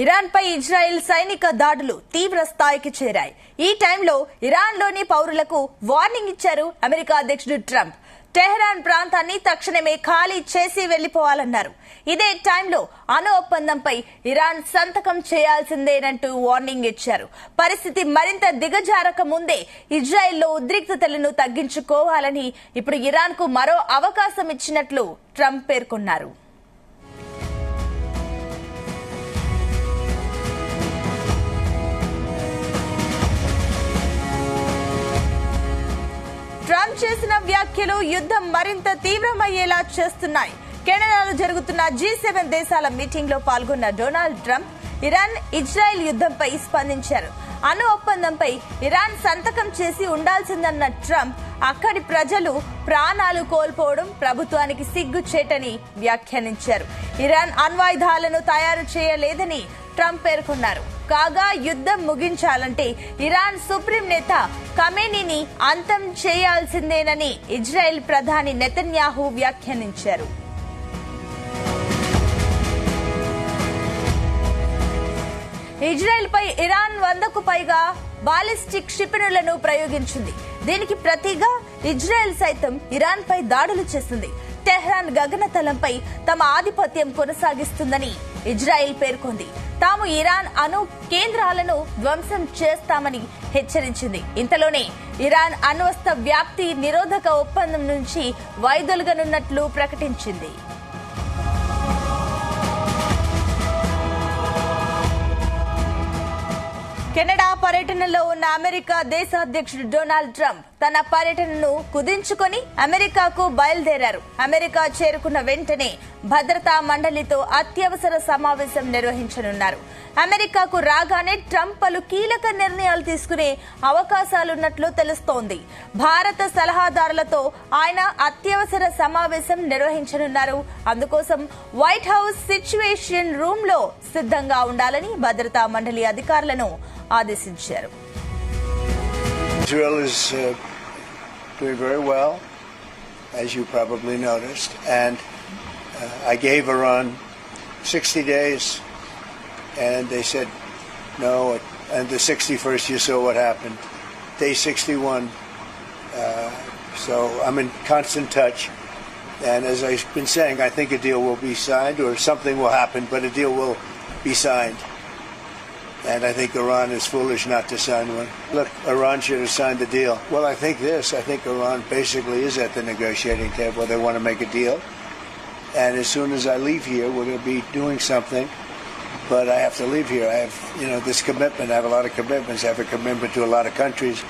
Iran పై Israel సైనిక దాడులు తీవ్ర స్థాయికి చేరాయి. ఈ టైంలో ఇరాన్లోని పౌరులకు వార్నింగ్ ఇచ్చారు అమెరికా అధ్యక్షుడు ట్రంప్. టెహ్రాన్ ప్రాంతాన్ని తక్షణమే ఖాళీ చేసి వెళ్లిపోవాలన్నారు. ఇదే టైంలో అణు ఒప్పందంపై ఇరాన్ సంతకం చేయాల్సిందేనంటూ వార్నింగ్ ఇచ్చారు. పరిస్థితి మరింత దిగజారక ముందే ఇజ్రాయెల్లో ఉద్రిక్తతలను తగ్గించుకోవాలని ఇప్పుడు ఇరాన్ కు మరో అవకాశం ఇచ్చినట్లు ట్రంప్ పేర్కొన్నారు. ట్రంప్ చేసిన వ్యాఖ్యలు యుద్ధం మరింత తీవ్రమయ్యేలా చేస్తున్నాయి. కెనడాలో జరుగుతున్న G7 దేశాల మీటింగ్ లో పాల్గొన్న డొనాల్డ్ ట్రంప్ ఇరాన్ ఇజ్రాయెల్ యుద్ధంపై స్పందించారు. అణు ఒప్పందంపై ఇరాన్ సంతకం చేసి ఉండాల్సిందన్న ట్రంప్ అక్కడి ప్రజలు ప్రాణాలు కోల్పోవడం ప్రభుత్వానికి సిగ్గుచేటని వ్యాఖ్యానించారు. ఇరాన్ అణ్వాయుధాలను తయారు చేయలేదని ట్రంప్ పేర్కొన్నారు. కాగా యుద్ధం ముగించాలంటే ఇరాన్ సుప్రీం నేత ఖమేనీని అంతం చేయాల్సిందేనని ఇజ్రాయెల్ ప్రధాని నెతన్యాహు వ్యాఖ్యానించారు. ఇజ్రాయెల్ పై ఇరాన్ 100కు పైగా బాలిస్టిక్ క్షిపణులను ప్రయోగించింది. దీనికి ప్రతిగా ఇజ్రాయెల్ సైతం ఇరాన్ పై దాడులు చేసింది. టెహ్రాన్ గగనతలంపై తమ ఆధిపత్యం కొనసాగిస్తుందని ఇజ్రాయెల్ పేర్కొంది. తాము ఇరాన్ అణు కేంద్రాలను ధ్వంసం చేస్తామని హెచ్చరించింది. ఇంతలోనే ఇరాన్ అణ్వస్త్ర వ్యాప్తి నిరోధక ఒప్పందం నుంచి వైదొలగనున్నట్లు ప్రకటించింది. కెనడా పర్యటనలో ఉన్న అమెరికా దేశ అధ్యక్షుడు డొనాల్డ్ ట్రంప్ తన పర్యటనను కుదించుకొని అమెరికాకు బయలుదేరారు. అమెరికా చేరుకున్న వెంటనే భద్రతా మండలితో అత్యవసర సమావేశం నిర్వహించనున్నారు. అమెరికాకు రాగానే ట్రంప్ పలు కీలక నిర్ణయాలు తీసుకునే అవకాశాలున్నట్లు తెలుస్తోంది. భారత సలహాదారులతో ఆయన అత్యవసర సమావేశం నిర్వహించనున్నారు. అందుకోసం వైట్ హౌస్ సిచ్యువేషన్ రూమ్ లో సిద్ధంగా ఉండాలని భద్రతా మండలి అధికారులను ఆదేశించారు. Israel is doing very well, as you probably noticed, and I gave Iran 60 days, and they said no, and the 61st you saw what happened. Day 61, so I'm in constant touch, and as I've been saying, I think a deal will be signed, or something will happen, but a deal will be signed. And I think Iran is foolish not to sign one. Look, Iran should have signed the deal. Well, I think Iran basically is at the negotiating table. They want to make a deal. And as soon as I leave here, we're going to be doing something. But I have to leave here. I have, this commitment. I have a lot of commitments. I have a commitment to a lot of countries,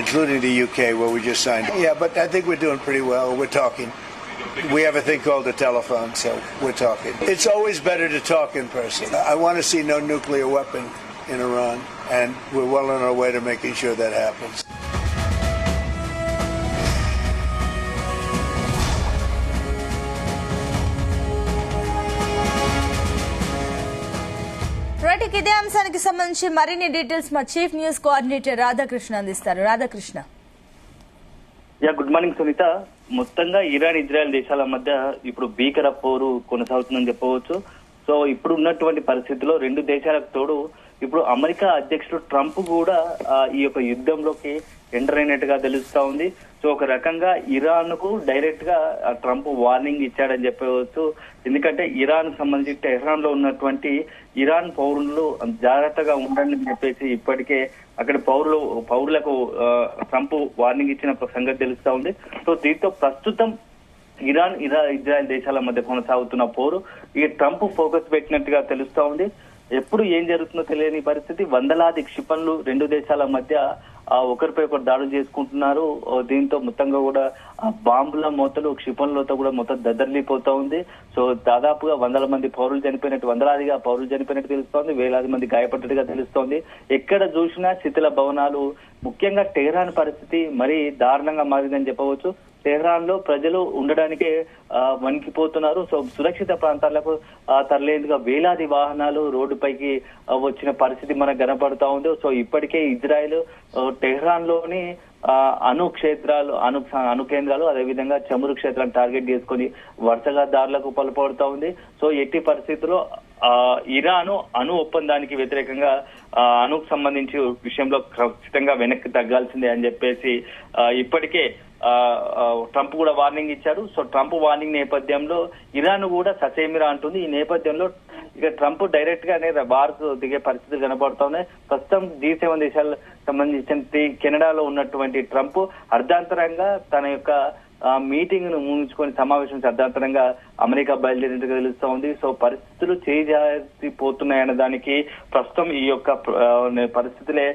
including the UK, where we just signed. Yeah, but I think we're doing pretty well. We're talking. We have a thing called the telephone, so we're talking. It's always better to talk in person. I want to see no nuclear weapon in Iran, and we're well on our way to making sure that happens. ఇదే అంశానికి సంబంధించి మరిన్ని details మా chief news coordinator Radhakrishna అందిస్తారు. Radhakrishna. Good morning Sunitha. మొత్తంగా Iran Israel దేశాల మధ్య ఇప్పుడు భీకర పోరు కొనసాగుతుందని చెప్పవచ్చు. సో ఇప్పుడు ఉన్నటువంటి పరిస్థితుల్లో రెండు దేశాలకు తోడు ఇప్పుడు అమెరికా అధ్యక్షుడు ట్రంప్ కూడా ఈ యొక్క యుద్ధంలోకి ఎంటర్ అయినట్టుగా తెలుస్తా ఉంది. సో ఒక రకంగా ఇరాన్ కు డైరెక్ట్ గా ట్రంప్ వార్నింగ్ ఇచ్చాడని చెప్పవచ్చు. ఎందుకంటే ఇరాన్ సంబంధించి టెహ్రాన్ లో ఉన్నటువంటి ఇరాన్ పౌరులు జాగ్రత్తగా ఉండండి అని చెప్పేసి ఇప్పటికే అక్కడ పౌరులకు ట్రంప్ వార్నింగ్ ఇచ్చిన సంగతి తెలుస్తా ఉంది. సో దీంతో ప్రస్తుతం ఇరాన్ ఇజ్రాయెల్ దేశాల మధ్య కొనసాగుతున్న పోరు ఈ ట్రంప్ ఫోకస్ పెట్టినట్టుగా తెలుస్తా ఉంది. ఎప్పుడు ఏం జరుగుతుందో తెలియని పరిస్థితి. వందలాది క్షిపణులు రెండు దేశాల మధ్య ఒకరిపై ఒకరు దాడులు చేసుకుంటున్నారు. దీంతో మొత్తంగా కూడా బాంబుల మూతలు క్షిపణులతో కూడా మొత్తం దద్దరిల్లిపోతా ఉంది. సో దాదాపుగా వందలాదిగా పౌరులు చనిపోయినట్టు తెలుస్తోంది. వేలాది మంది గాయపడ్డట్టుగా తెలుస్తోంది. ఎక్కడ చూసినా శిథిల భవనాలు. ముఖ్యంగా టెహ్రాన్ పరిస్థితి మరీ దారుణంగా మారిందని చెప్పవచ్చు. టెహ్రాన్ లో ప్రజలు ఉండడానికే వణికిపోతున్నారు. సో సురక్షిత ప్రాంతాలకు తరలేందుగా వేలాది వాహనాలు రోడ్డుపైకి వచ్చిన పరిస్థితి మనకు కనపడుతా ఉంది. సో ఇప్పటికే ఇజ్రాయెల్ టెహ్రాన్ లోని అణు కేంద్రాలు అదేవిధంగా చమురు క్షేత్రాలను టార్గెట్ చేసుకుని వరుసగా దాడులకు పాల్పడుతా ఉంది. సో ఎట్టి పరిస్థితుల్లో ఇరాన్ అణు ఒప్పందానికి వ్యతిరేకంగా అణుకు సంబంధించి విషయంలో ఖచ్చితంగా వెనక్కి తగ్గాల్సిందే అని చెప్పేసి ఇప్పటికే ట్రంప్ కూడా వార్నింగ్ ఇచ్చారు. సో ట్రంప్ వార్నింగ్ నేపథ్యంలో ఇరాన్ కూడా ససేమిరా అంటుంది. ఈ నేపథ్యంలో ఇక ట్రంప్ డైరెక్ట్ గానే వార్కు దిగే పరిస్థితులు కనబడుతున్నాయి. ప్రస్తుతం G7 దేశాలకు సంబంధించిన కెనడాలో ఉన్నటువంటి ట్రంప్ అర్ధాంతరంగా తన యొక్క మీటింగ్ ను ముగించుకొని సమావేశం అర్ధాంతరంగా అమెరికా బయలుదేరినట్టుగా తెలుస్తూ ఉంది. సో పరిస్థితులు చేజారిపోతున్నాయన్న దానికి ప్రస్తుతం ఈ యొక్క పరిస్థితులే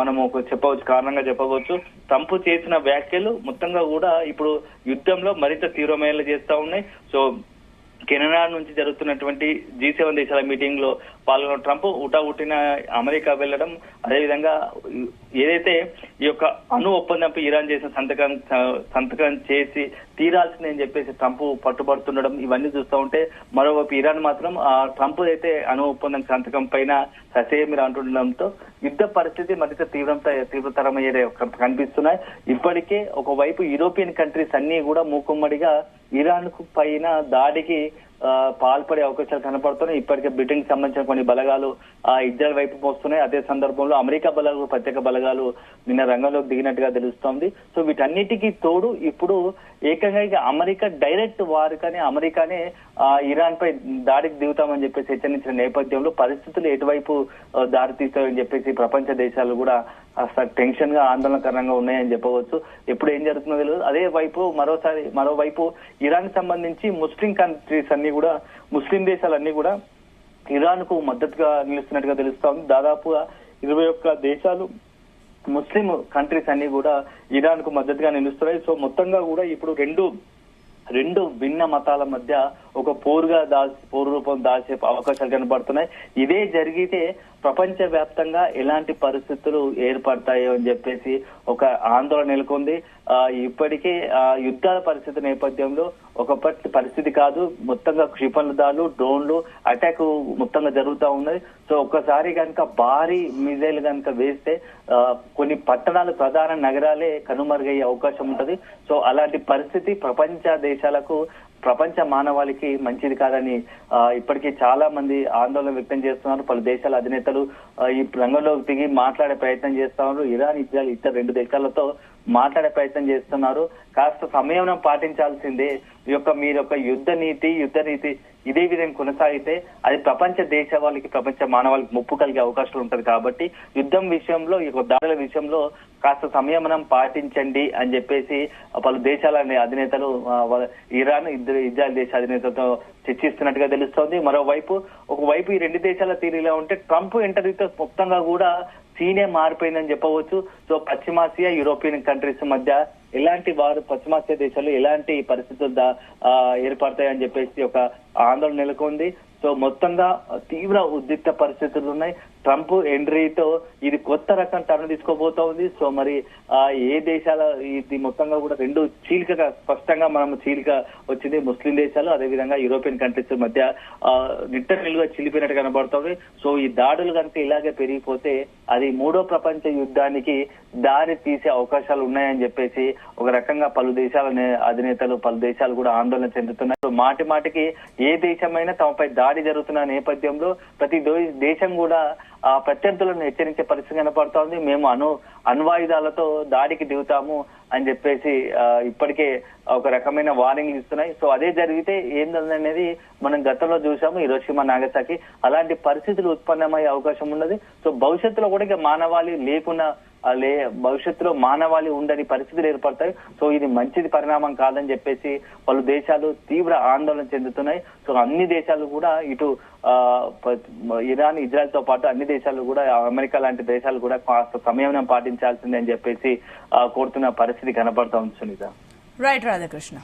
మనము చెప్పవచ్చు, కారణంగా చెప్పవచ్చు. ట్రంప్ చేసిన వ్యాఖ్యలు మొత్తంగా కూడా ఇప్పుడు యుద్ధంలో మరింత తీవ్రమయ్యేలా చేస్తా ఉన్నాయి. సో కెనడా నుంచి జరుగుతున్నటువంటి G7 దేశాల మీటింగ్ లో పాల్గొన్న ట్రంప్ ఉట్టిన అమెరికా వెళ్లడం, అదేవిధంగా ఏదైతే ఈ యొక్క అణు ఒప్పందంపై ఇరాన్ చేసిన సంతకం చేసి తీరాల్సిందని చెప్పేసి ట్రంప్ పట్టుబడుతుండడం, ఇవన్నీ చూస్తూ ఉంటే మరోవైపు ఇరాన్ మాత్రం ట్రంప్ అయితే అణు ఒప్పందం సంతకం పైన ససేమిరా అంటుండడంతో యుద్ధ పరిస్థితి మరింత తీవ్రతరమయ్యే కనిపిస్తున్నాయి. ఇప్పటికే ఒకవైపు యూరోపియన్ కంట్రీస్ అన్ని కూడా మూకుమ్మడిగా ఇరాన్ కు పైన దాడికి పాల్పడే అవకాశాలు కనపడుతున్నాయి. ఇప్పటికే బ్రిటన్ కి సంబంధించిన కొన్ని బలగాలు ఇజ్రాయెల్ వైపు పోస్తున్నాయి. అదే సందర్భంలో అమెరికా బలగాలు, ప్రత్యేక బలగాలు నిన్న రంగంలోకి దిగినట్టుగా తెలుస్తోంది. సో వీటన్నిటికీ తోడు ఇప్పుడు ఏకంగా అమెరికా డైరెక్ట్ వారికనే అమెరికానే ఇరాన్ పై దాడికి దిగుతామని చెప్పేసి హెచ్చరించిన నేపథ్యంలో పరిస్థితులు ఎటువైపు దారి తీస్తాయని చెప్పేసి ప్రపంచ దేశాలు కూడా టెన్షన్ గా ఆందోళనకరంగా ఉన్నాయని చెప్పవచ్చు. ఎప్పుడు ఏం జరుగుతుందో తెలియదు. అదే వైపు మరోవైపు ఇరాన్ సంబంధించి ముస్లిం కంట్రీస్ అన్ని కూడా, ముస్లిం దేశాలన్నీ కూడా ఇరాన్ కు మద్దతుగా నిలుస్తున్నట్టుగా తెలుస్తోంది. దాదాపుగా 21 దేశాలు ముస్లిం కంట్రీస్ అన్ని కూడా ఇరాన్ కు మద్దతుగా నిలుస్తున్నాయి. సో మొత్తంగా కూడా ఇప్పుడు రెండు భిన్న మతాల మధ్య ఒక పోరు రూపం దాల్చే అవకాశాలు కనబడుతున్నాయి. ఇదే జరిగితే ప్రపంచ వ్యాప్తంగా ఎలాంటి పరిస్థితులు ఏర్పడతాయో అని చెప్పేసి ఒక ఆందోళన నెలకొంది. ఇప్పటికే యుద్ధాల పరిస్థితి నేపథ్యంలో ఒక పరిస్థితి కాదు, మొత్తంగా క్షిపణుల దాడులు, డ్రోన్లు అటాక్ మొత్తంగా జరుగుతూ ఉన్నది. సో ఒక్కసారి కనుక భారీ మిజైల్ కనుక వేస్తే కొన్ని పట్టణాలు, ప్రధాన నగరాలే కనుమరుగయ్యే అవకాశం ఉంటది. సో అలాంటి పరిస్థితి ప్రపంచ దేశాలకు, ప్రపంచ మానవాళికి మంచిది కాదని ఇప్పటికీ చాలా మంది ఆందోళన వ్యక్తం చేస్తున్నారు. పలు దేశాల అధినేతలు ఈ రంగంలోకి దిగి మాట్లాడే ప్రయత్నం చేస్తున్నారు. ఇరాన్, ఇజ్రాయెల్ ఇతర 2 దేశాలతో మాట్లాడే ప్రయత్నం చేస్తున్నారు. కాస్త సంయమనం పాటించాల్సిందే. మీరు యొక్క యుద్ధ నీతి ఇదే విధంగా కొనసాగితే అది ప్రపంచ దేశాలకి, ప్రపంచ మానవాళికి ముప్పు కలిగే అవకాశాలు ఉంటది. కాబట్టి యుద్ధం విషయంలో, ఈ దాడుల విషయంలో కాస్త సంయమనం పాటించండి అని చెప్పేసి పలు దేశాల అధినేతలు ఇరాన్, ఇజ్రాయెల్ దేశ అధినేతలతో చర్చిస్తున్నట్టుగా తెలుస్తోంది. ఒకవైపు ఈ 2 దేశాల తీరులో ఉంటే ట్రంప్ ఇంటర్వ్యూతో మొత్తంగా కూడా సీనే మారిపోయిందని చెప్పవచ్చు. సో పశ్చిమాసియా, యూరోపియన్ కంట్రీస్ మధ్య పశ్చిమాసియా దేశాలు ఎలాంటి పరిస్థితులు ఏర్పడతాయని చెప్పేసి ఒక ఆందోళన నెలకొంది. సో మొత్తంగా తీవ్ర ఉద్రిక్త పరిస్థితులు ఉన్నాయి. ట్రంప్ ఎంట్రీతో ఇది కొత్త రకం టర్న్ తీసుకోబోతా ఉంది. సో మరి ఏ దేశాల ఇది మొత్తంగా కూడా 2 చీలికగా స్పష్టంగా చీలిక వచ్చింది. ముస్లిం దేశాలు, అదేవిధంగా యూరోపియన్ కంట్రీస్ మధ్య నిలుగా చిలిపినట్టు కనబడుతుంది. సో ఈ దాడులు కనుక ఇలాగే పెరిగిపోతే అది 3వ ప్రపంచ యుద్ధానికి దారి తీసే అవకాశాలు ఉన్నాయని చెప్పేసి ఒక రకంగా పలు దేశాల అధినేతలు, పలు దేశాలు కూడా ఆందోళన చెందుతున్నాయి. మాటికి ఏ దేశమైనా తమపై దాడి జరుగుతున్న నేపథ్యంలో ప్రతి దేశం కూడా ప్రత్యర్థులను హెచ్చరించే పరిస్థితి కనపడుతోంది. మేము అణ్వాయుధాలతో దాడికి దిగుతాము అని చెప్పేసి ఇప్పటికే ఒక రకమైన వార్నింగ్ ఇస్తున్నాయి. సో అదే జరిగితే ఏందనేది మనం గతంలో చూసాము, హిరోషిమా, నాగసాకి. అలాంటి పరిస్థితులు ఉత్పన్నమయ్యే అవకాశం ఉన్నది. సో భవిష్యత్తులో కూడా మానవాళి లేకున్నా భవిష్యత్తులో మానవాళి ఉండని పరిస్థితులు ఏర్పడతాయి. సో ఇది మంచిది పరిణామం కాదని చెప్పేసి పలు దేశాలు తీవ్ర ఆందోళన చెందుతున్నాయి. సో అన్ని దేశాలు కూడా ఇటు ఇరాన్, ఇజ్రాయెల్ తో పాటు అన్ని దేశాలు కూడా, అమెరికా లాంటి దేశాలు కూడా కాస్త సంయమనం పాటించాల్సిందే అని చెప్పేసి కోరుతున్న పరిస్థితి కనపడతా ఉంది. సునీత. రైట్ రాధాకృష్ణ.